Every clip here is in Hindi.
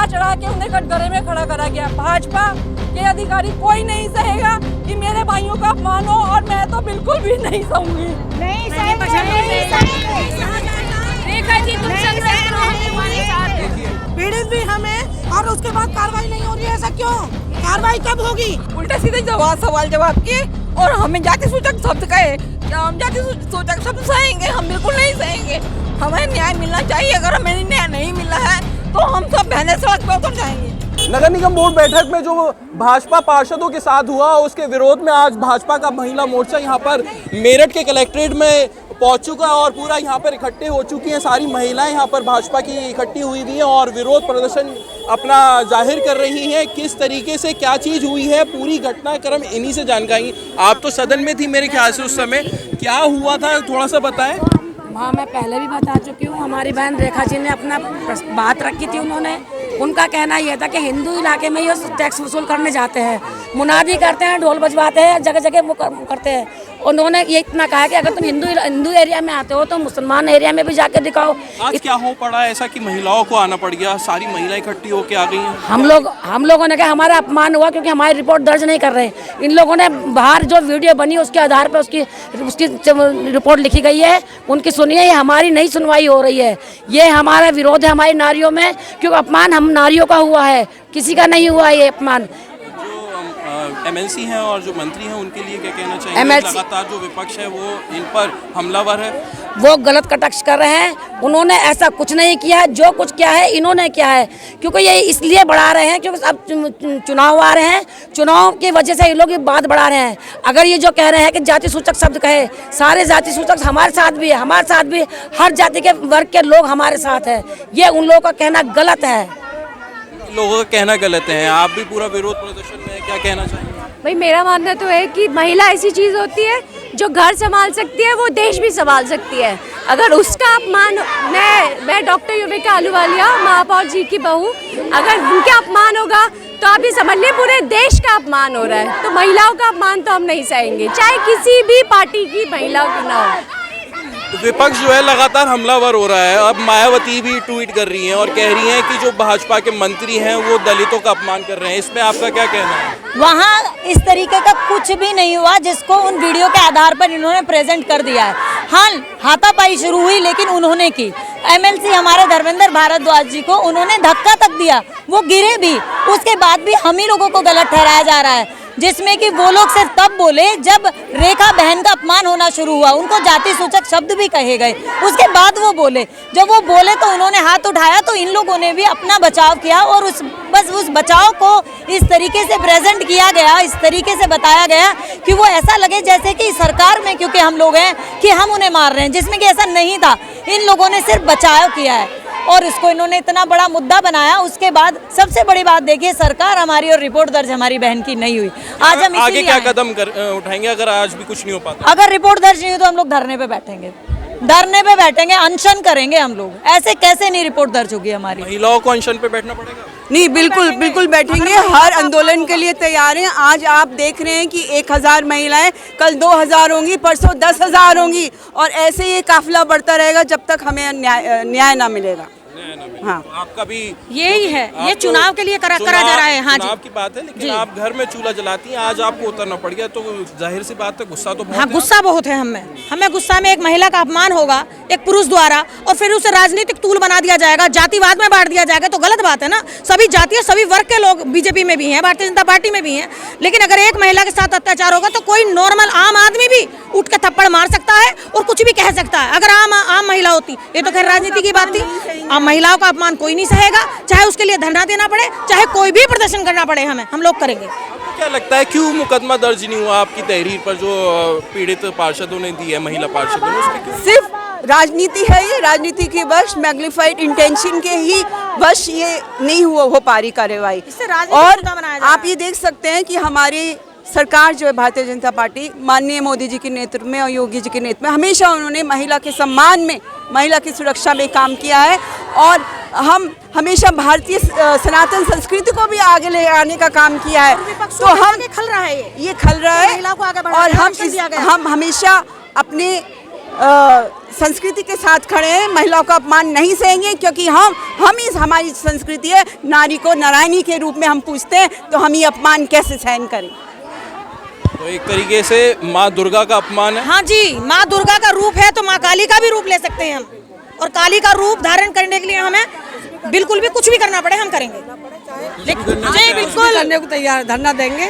चढ़ा के उन्हें कटघरे में खड़ा करा गया। भाजपा के अधिकारी कोई नहीं सहेगा कि मेरे भाइयों का अपमान हो, और मैं तो बिल्कुल भी नहीं सहूंगी। नहीं पीड़ित भी हमें, और उसके बाद कार्रवाई नहीं हो रही है, ऐसा क्यों? कार्रवाई कब होगी? उल्टे सीधे सवाल जवाब किए और हमें जाति सूचक शब्द कहे। क्या हम जाति सूचक शब्द सहेंगे? हम बिल्कुल नहीं सहेंगे। हमें न्याय मिलना चाहिए। अगर हमें न्याय नहीं मिला है तो हम सब बहने सड़क पे उतर जाएंगे। नगर निगम बोर्ड बैठक में जो भाजपा पार्षदों के साथ हुआ, उसके विरोध में आज भाजपा का महिला मोर्चा यहाँ पर मेरठ के कलेक्ट्रेट में पहुंच चुका है और पूरा यहाँ पर इकट्ठे हो चुकी हैं। सारी महिलाएं यहाँ पर भाजपा की इकट्ठी हुई थी और विरोध प्रदर्शन अपना जाहिर कर रही हैं। किस तरीके से क्या चीज़ हुई है, पूरी घटनाक्रम इन्हीं से जानकारी। आप तो सदन में थी मेरे ख्याल से उस समय, क्या हुआ था थोड़ा सा बताएं। हाँ, मैं पहले भी बता चुकी हूँ। हमारी बहन रेखा जी ने अपना बात रखी थी। उनका कहना यह था कि हिंदू इलाके में ये टैक्स वसूल करने जाते हैं, मुनादी करते हैं, ढोल बजवाते हैं, जगह जगह वो करते हैं। उन्होंने ये इतना कहा कि अगर तुम हिंदू एरिया में आते हो तो मुसलमान एरिया में भी जाकर दिखाओ। आज क्या हो पड़ा ऐसा कि महिलाओं को आना पड़ गया? सारी महिलाएं इकट्ठी होकर आ गई हैं। हम लोगों ने कहा हमारा अपमान हुआ क्योंकि हमारी रिपोर्ट दर्ज नहीं कर रहे। इन लोगों ने बाहर जो वीडियो बनी उसके आधार पर उसकी रिपोर्ट लिखी गई है, उनकी सुनिए। ये हमारी नहीं सुनवाई हो रही है। ये हमारा विरोध है हमारी नारियों में, क्योंकि अपमान हम नारियों का हुआ है, किसी का नहीं हुआ ये अपमान। एमएलसी हैं और जो मंत्री हैं उनके लिए क्या कहना चाहिए? लगातार जो विपक्ष है वो इन पर हमलावर है, वो गलत कटाक्ष कर रहे हैं। उन्होंने ऐसा कुछ नहीं किया है। जो कुछ किया है इन्होंने किया है, क्योंकि ये इसलिए बढ़ा रहे हैं क्योंकि अब चुनाव आ रहे हैं। चुनाव की वजह से ये लोग ये बात बढ़ा रहे हैं। अगर ये जो कह रहे हैं कि जाति सूचक शब्द कहे, सारे जाति सूचक हमारे साथ भी है, हमारे साथ भी हर जाति के वर्ग के लोग हमारे साथ है। ये उन लोगों का कहना गलत है। लोगों का कहना गलत है। आप भी पूरा विरोध प्रदर्शन में क्या कहना चाहेंगे? भाई मेरा मानना तो है कि महिला ऐसी चीज़ होती है जो घर संभाल सकती है, वो देश भी संभाल सकती है। अगर उसका अपमान, मैं डॉक्टर युविका अहलूवालिया, महापौर जी की बहू, अगर उनका अपमान होगा तो आप ये समझ लें पूरे देश का अपमान हो रहा है। तो महिलाओं का अपमान तो हम नहीं सहेंगे, चाहे किसी भी पार्टी की महिला की ना हो। विपक्ष जो है लगातार हमलावर हो रहा है। अब मायावती भी ट्वीट कर रही हैं और कह रही हैं कि जो भाजपा के मंत्री हैं वो दलितों का अपमान कर रहे हैं। इसमें आपका क्या कहना है? वहाँ इस तरीके का कुछ भी नहीं हुआ जिसको उन वीडियो के आधार पर इन्होंने प्रेजेंट कर दिया है। हाँ, हाथापाई शुरू हुई लेकिन उन्होंने की। एमएलसी हमारे धर्मेंद्र भारद्वाज जी को उन्होंने धक्का तक दिया, वो गिरे भी। उसके बाद भी हम ही लोगों को गलत ठहराया जा रहा है, जिसमें कि वो लोग सिर्फ तब बोले जब रेखा बहन का अपमान होना शुरू हुआ, उनको जाति सूचक शब्द भी कहे गए। उसके बाद वो बोले, जब वो बोले तो उन्होंने हाथ उठाया तो इन लोगों ने भी अपना बचाव किया और उस बचाव को इस तरीके से प्रेजेंट किया गया, इस तरीके से बताया गया कि वो ऐसा लगे जैसे कि सरकार में क्योंकि हम लोग हैं कि हम उन्हें मार रहे हैं, जिसमें कि ऐसा नहीं था। इन लोगों ने सिर्फ बचाव किया है और इसको इन्होंने इतना बड़ा मुद्दा बनाया। उसके बाद सबसे बड़ी बात देखिए, सरकार हमारी और रिपोर्ट दर्ज हमारी बहन की नहीं हुई। आज हम आगे क्या कदम उठाएंगे अगर आज भी कुछ नहीं हो पाता? अगर रिपोर्ट दर्ज नहीं हुई तो हम लोग धरने पे बैठेंगे, अनशन करेंगे हम लोग। ऐसे कैसे नहीं रिपोर्ट दर्ज होगी हमारी? महिलाओं को अनशन पे बैठना पड़ेगा? नहीं, बिल्कुल बैठेंगे। हर आंदोलन के लिए तैयार हैं। आज आप देख रहे हैं कि 1000 महिलाएं, कल 2000 होंगी, परसों 10,000 होंगी और ऐसे ये काफिला बढ़ता रहेगा जब तक हमें न्याय ना मिलेगा। हाँ, आपका भी यही है, ये चुनाव के लिए करा जा रहा है। हाँ, चुनाव की बात है, लेकिन आप घर में चूल्हा जलाती हैं, आज आपको उतरना पड़ गया तो जाहिर सी बात है गुस्सा तो बहुत। हाँ, गुस्सा बहुत है हमें गुस्सा में एक महिला का अपमान होगा एक पुरुष द्वारा और फिर उसे राजनीतिक टूल बना दिया जाएगा, जातिवाद में बांट दिया जाएगा, तो गलत बात है ना। सभी जातीय सभी वर्ग के लोग बीजेपी में भी हैं, भारतीय जनता पार्टी में भी हैं, लेकिन अगर एक महिला के साथ अत्याचार होगा तो कोई नॉर्मल आम आदमी भी उठ के थप्पड़ मार सकता है और कुछ भी कह सकता है। अगर आम महिला होती, ये तो खैर राजनीति की बात थी। आम महिलाओं का अपमान कोई नहीं सहेगा, चाहे उसके लिए धरना देना पड़े, चाहे कोई भी प्रदर्शन करना पड़े, हम लोग करेंगे। क्या लगता है क्यों मुकदमा दर्ज नहीं हुआ आपकी तहरीर पर जो पीड़ित पार्षदों ने दी है, महिला पार्षदों ने? उसके क्यों? सिर्फ राजनीति है, ये राजनीति के वश, मैग्नीफाइड इंटेंशन के ही वश ये नहीं हो पा रही कार्रवाई। और आप ये देख सकते हैं कि हमारी सरकार जो है भारतीय जनता पार्टी, माननीय मोदी जी के नेतृत्व में और योगी जी के नेतृत्व में हमेशा उन्होंने महिला के सम्मान में, महिला की सुरक्षा में काम किया है और हम हमेशा भारतीय सनातन संस्कृति को भी आगे ले आने का काम किया है। तो हम खल रहा है, ये खल रहा है और हम हमेशा अपने संस्कृति के साथ खड़े हैं, महिलाओं का अपमान नहीं सहेंगे, क्योंकि हमारी संस्कृति है, नारी को नारायणी के रूप में हम पूजते हैं, तो हम ये अपमान कैसे सहन करें। तो एक तरीके से माँ दुर्गा का अपमान है। हाँ जी, माँ दुर्गा का रूप है तो माँ काली का भी रूप ले सकते हैं हम, और काली का रूप धारण करने के लिए हमें बिल्कुल भी कुछ भी करना पड़े हम करेंगे। जी बिल्कुल करने को तैयार, धरना देंगे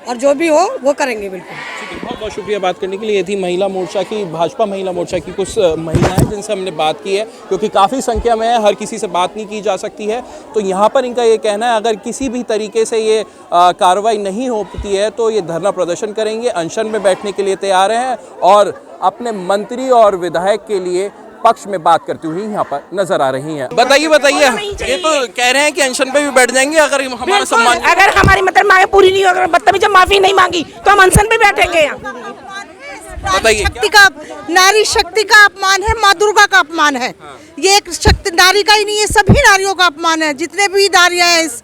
और जो भी हो वो करेंगे बिल्कुल। बहुत बहुत शुक्रिया बात करने के लिए। ये थी महिला मोर्चा की, भाजपा महिला मोर्चा की कुछ महिलाएं जिनसे हमने बात की है, क्योंकि काफ़ी संख्या में है, हर किसी से बात नहीं की जा सकती है। तो यहाँ पर इनका ये कहना है अगर किसी भी तरीके से ये कार्रवाई नहीं होती है तो ये धरना प्रदर्शन करेंगे, अनशन में बैठने के लिए तैयार हैं और अपने मंत्री और विधायक के लिए पक्ष में बात करती हुई यहाँ पर नजर आ रही हैं। बताइए ये तो कह रहे हैं कि अनशन पे भी बैठ जाएंगे अगर हमारा सम्मान, अगर हमारी मतलब मांगे पूरी नहीं होगी, बदतमीजी माफी नहीं मांगी तो हम अनशन पे बैठेंगे। बताइए। नारी शक्ति का अपमान है, माँ दुर्गा का अपमान है। ये एक शक्ति नारी का ही नहीं है, सभी नारियों का अपमान है। जितने भी नारियां हैं इस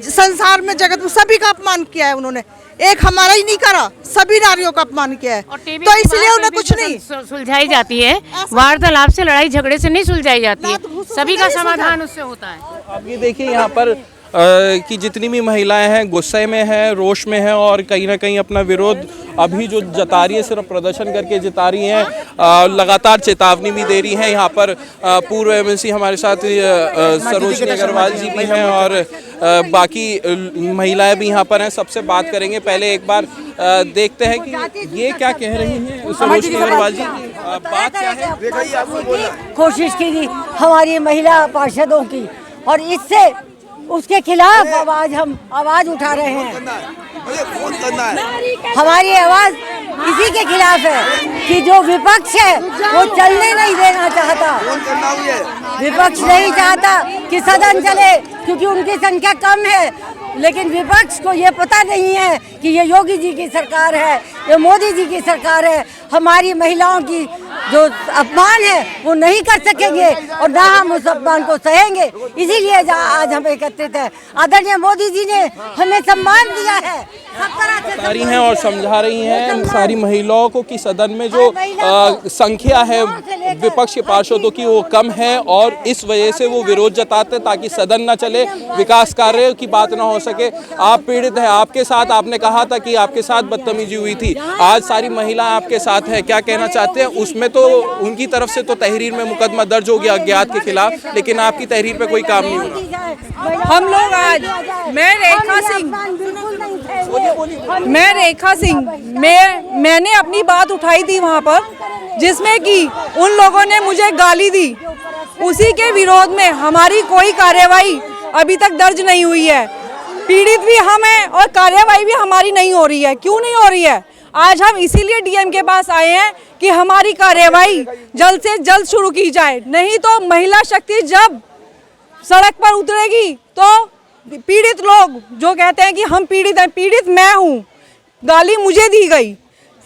संसार में, जगत में, सभी का अपमान किया है उन्होंने। एक हमारा ही नहीं करा, सभी नारियों का अपमान किया है, तो इसलिए उन्हें कुछ नहीं सुलझाई जाती है। वार्तालाप से, लड़ाई झगड़े से नहीं सुलझाई जाती है, सभी का समाधान उससे होता है। अब ये देखिए यहाँ पर कि जितनी भी महिलाएं हैं गुस्से में हैं, रोष में हैं और कहीं ना कहीं अपना विरोध अभी जो जता रही है सिर्फ प्रदर्शन करके जता रही हैं, लगातार चेतावनी भी दे रही हैं। यहाँ पर पूर्व एमएलसी हमारे साथ सरोजनी अग्रवाल जी भी हैं और बाकी महिलाएं भी यहाँ पर हैं, सबसे बात करेंगे। पहले एक बार देखते हैं कि ये क्या कह रही हैं सरोजनी अग्रवाल जी, बात क्या है। कोशिश की थी हमारी महिला पार्षदों की और इससे उसके खिलाफ हम आवाज उठा रहे हैं। हमारी आवाज इसी के खिलाफ है कि जो विपक्ष है वो चलने नहीं देना चाहता। विपक्ष नहीं चाहता कि सदन चले क्योंकि उनकी संख्या कम है, लेकिन विपक्ष को ये पता नहीं है कि ये योगी जी की सरकार है, ये मोदी जी की सरकार है। हमारी महिलाओं की जो अपमान है वो नहीं कर सकेंगे और ना हम उस अपमान को सहेंगे। इसीलिए आज हम एकत्रित हैं। आदरणीय मोदी जी ने हमें सम्मान दिया है, सब तरह से बता रही हैं और समझा रही हैं सारी महिलाओं को कि सदन में जो संख्या है विपक्ष के पार्षदों की वो कम है और इस वजह से वो विरोध जताते ताकि सदन न चले, विकास कार्य की बात ना हो सके। आप पीड़ित हैं, आपके साथ आपने कहा था कि आपके साथ बदतमीजी हुई थी, आज सारी महिला आपके साथ है, क्या कहना चाहते हैं? उसमें तो उनकी तरफ से तो तहरीर में मुकदमा दर्ज हो गया अज्ञात के खिलाफ, लेकिन आपकी तहरीर पे कोई काम नहीं हुआ। हम लोग आज, मैं रेखा सिंह मैंने अपनी बात उठाई थी वहाँ पर, जिसमें कि उन लोगों ने मुझे गाली दी। उसी के विरोध में हमारी कोई कार्यवाही अभी तक दर्ज नहीं हुई है। पीड़ित भी हम हैं और कार्यवाही भी हमारी नहीं हो रही है। क्यों नहीं हो रही है? आज हम इसीलिए डीएम के पास आए हैं कि हमारी कार्यवाही जल्द से जल्द शुरू की जाए, नहीं तो महिला शक्ति जब सड़क पर उतरेगी तो पीड़ित लोग जो कहते हैं कि हम पीड़ित हैं, पीड़ित मैं हूँ, गाली मुझे दी गई,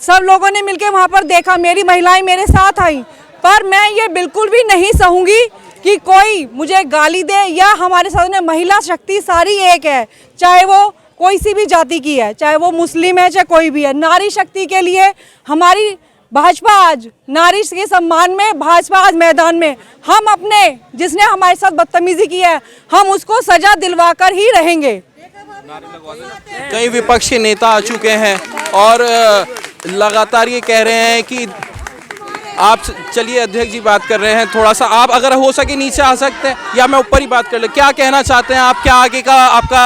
सब लोगों ने मिलकर वहाँ पर देखा, मेरी महिलाएं मेरे साथ आई, पर मैं ये बिल्कुल भी नहीं सहूँगी कि कोई मुझे गाली दे या हमारे साथ में महिला शक्ति सारी एक है, चाहे वो कोई सी भी जाति की है, चाहे वो मुस्लिम है, चाहे कोई भी है। नारी शक्ति के लिए हमारी भाजपा आज नारी के सम्मान में, भाजपा आज मैदान में, हम अपने जिसने हमारे साथ बदतमीजी की है हम उसको सजा दिलवाकर ही रहेंगे। कई विपक्ष के नेता आ चुके हैं और लगातार ये कह रहे हैं कि आप चलिए अध्यक्ष जी बात कर रहे हैं, थोड़ा सा आप अगर हो सके नीचे आ सकते हैं या मैं ऊपर ही बात कर ले। क्या कहना चाहते हैं आप, क्या आगे का आपका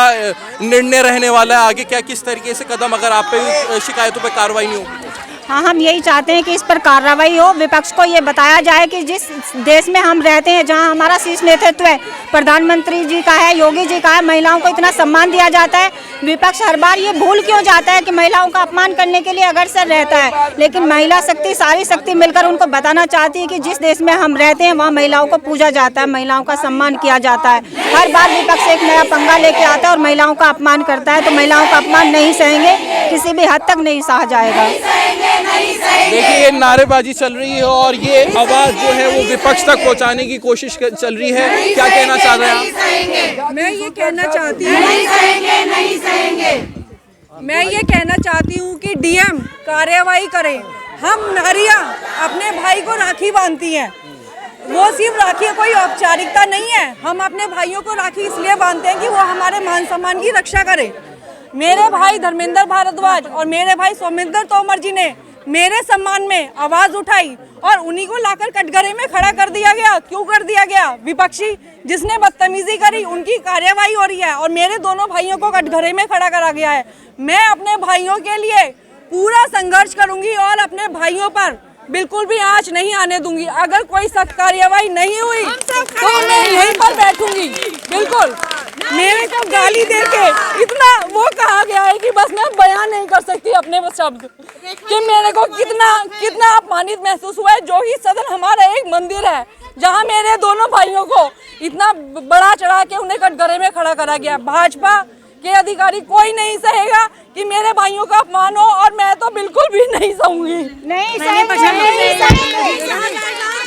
निर्णय रहने वाला है, आगे क्या किस तरीके से कदम अगर आप पे शिकायतों पे कार्रवाई नहीं होगी? हाँ, हम यही चाहते हैं कि इस पर कार्रवाई हो। विपक्ष को ये बताया जाए कि जिस देश में हम रहते हैं, जहाँ हमारा शीर्ष नेतृत्व है, प्रधानमंत्री जी का है, योगी जी का है, महिलाओं को इतना सम्मान दिया जाता है, विपक्ष हर बार ये भूल क्यों जाता है कि महिलाओं का अपमान करने के लिए अग्रसर रहता है। लेकिन महिला शक्ति, सारी शक्ति मिलकर उनको बताना चाहती है कि जिस देश में हम रहते हैं वहाँ महिलाओं को पूजा जाता है, महिलाओं का सम्मान किया जाता है। हर बार विपक्ष एक नया पंगा लेके आता है और महिलाओं का अपमान करता है, तो महिलाओं का अपमान नहीं सहेंगे, किसी भी हद तक नहीं सहा जाएगा। देखिए ये नारेबाजी चल रही है और ये आवाज जो है वो विपक्ष तक पहुंचाने की कोशिश चल रही है। क्या कहना चाह रहे हैं आप? मैं ये कहना चाहती हूँ कि डीएम कार्यवाही करें। हम नारियां अपने भाई को राखी बांधती हैं, वो सिर्फ राखी कोई औपचारिकता नहीं है। हम अपने भाइयों को राखी इसलिए बांधते हैं कि वो हमारे मान सम्मान की रक्षा करे। मेरे भाई धर्मेंद्र भारद्वाज और मेरे भाई सौमिंदर तोमर जी ने मेरे सम्मान में आवाज उठाई और उन्हीं को लाकर कटघरे में खड़ा कर दिया गया। क्यों कर दिया गया? विपक्षी जिसने बदतमीजी करी उनकी कार्यवाही हो रही है और मेरे दोनों भाइयों को कटघरे में खड़ा करा गया है। मैं अपने भाइयों के लिए पूरा संघर्ष करूंगी और अपने भाइयों पर बिल्कुल भी आंच नहीं आने दूंगी। अगर कोई सख्त कार्यवाही नहीं हुई तो मैं यहीं पर बैठूंगी। बिल्कुल मेरे को गाली दे के इतना वो कहा गया है कि बस मैं बयान नहीं कर सकती अपने शब्द कि मेरे को कितना अपमानित महसूस हुआ है। जो ही सदन हमारा एक मंदिर है जहां मेरे दोनों भाइयों को इतना बड़ा चढ़ा के उन्हें कटघरे में खड़ा करा गया। भाजपा के अधिकारी कोई नहीं सहेगा कि मेरे भाइयों का अपमान हो और मैं तो बिल्कुल भी नहीं सहूंगी।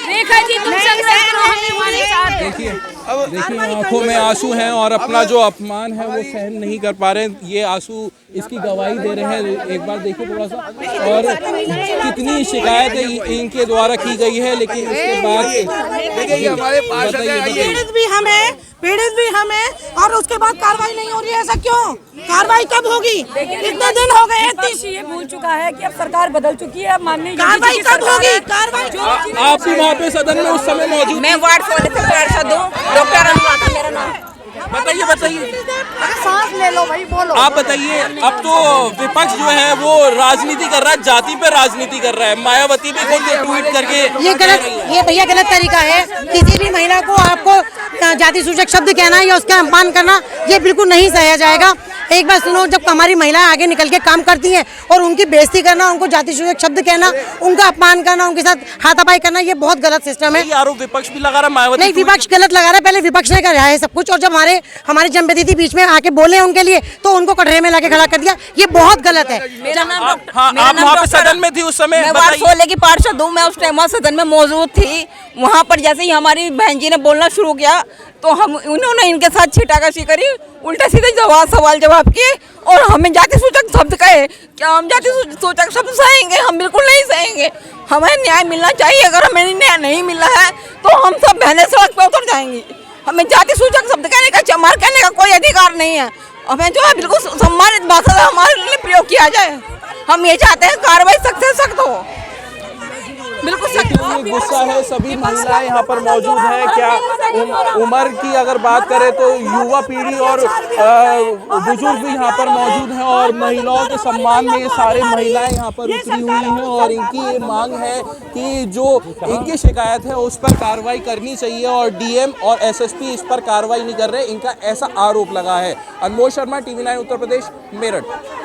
रेखा जी तुम संघर्ष करो, हम तुम्हारे साथ हैं। देखिए आंखों में आंसू हैं और अपना जो अपमान है वो सहन नहीं कर पा रहे हैं। ये आंसू इसकी गवाही दे रहे हैं। एक बार देखिए थोड़ा सा, और कितनी शिकायतें इनके द्वारा की गई है, लेकिन उसके बाद पीड़ित भी हमें और उसके बाद कार्रवाई नहीं हो रही है। ऐसा क्यों? कार्रवाई कब होगी? कितने दिन हो गए? ये भूल चुका है कि अब सरकार बदल चुकी है। माननीय कार्रवाई कब होगी? कार्रवाई आप भी वहाँ पे सदन में उस समय मौजूद? मैं वार्ड 16 से पार्षद हूँ, डॉक्टर अनुराधा मेरा नाम। बताइए सांस ले लो भाई, बोलो। आप बताइए। अब तो विपक्ष जो है वो राजनीति कर रहा है, जाति पे राजनीति कर रहा है। मायावती भी खुद ट्वीट करके ये भैया गलत तरीका है। किसी भी महिला को आपको जाति सूचक शब्द कहना या उसका अपमान करना ये बिल्कुल नहीं सहा जाएगा। एक बार सुनो, जब हमारी महिलाएं आगे निकल के काम करती हैं और उनकी बेइज्जती करना, उनको जाति सूचक शब्द कहना, उनका अपमान करना, उनके साथ हाथापाई करना, ये बहुत गलत सिस्टम है। आरोप विपक्ष भी लगा रहा है, मायावती नहीं, विपक्ष गलत लगा रहा है। पहले विपक्ष ने करा है सब कुछ, और जब हमारे जनप्रतिनिधि बीच में आके बोले उनके लिए तो उनको कटघरे में लाके खड़ा कर दिया। ये बहुत गलत है। आप वहाँ पे सदन में थी उस समय? मैं वार्ड 16 की पार्षद हूँ। मैं उस टाइम सदन में मौजूद थी। वहाँ पर जैसे ही हमारी बहन जी ने बोलना शुरू किया तो उन्होंने इनके साथ छींटाकशी करी, उल्टे सीधे सवाल जवाब किए और हमें जाति सूचक शब्द कहे। क्या हम जाति सूचक शब्द सहेंगे? हम बिल्कुल नहीं सहेंगे। हमें न्याय मिलना चाहिए। अगर हमें न्याय नहीं मिला है तो हम सब बहनें सड़क पे उतर जाएंगी। हमें जाति सूचक शब्द कहने का, चमार कहने का कोई अधिकार नहीं है। हमें जो है बिल्कुल सम्मानित भाषा हमारे लिए प्रयोग किया जाए। हम ये चाहते हैं कार्रवाई सख्त से सख्त हो, बिल्कुल सख्त। गुस्सा है। सभी महिलाएं यहाँ पर मौजूद हैं। क्या उम्र की अगर बात करें तो युवा पीढ़ी और बुजुर्ग भी यहाँ पर मौजूद हैं और महिलाओं के सम्मान में ये सारे महिलाएं यहाँ पर उतरी हुई हैं और इनकी ये मांग है कि जो इनकी शिकायत है उस पर कार्रवाई करनी चाहिए और डीएम और एसएसपी इस पर कार्रवाई नहीं कर रहे, इनका ऐसा आरोप लगा है। अनमोल शर्मा, TV9 उत्तर प्रदेश, मेरठ।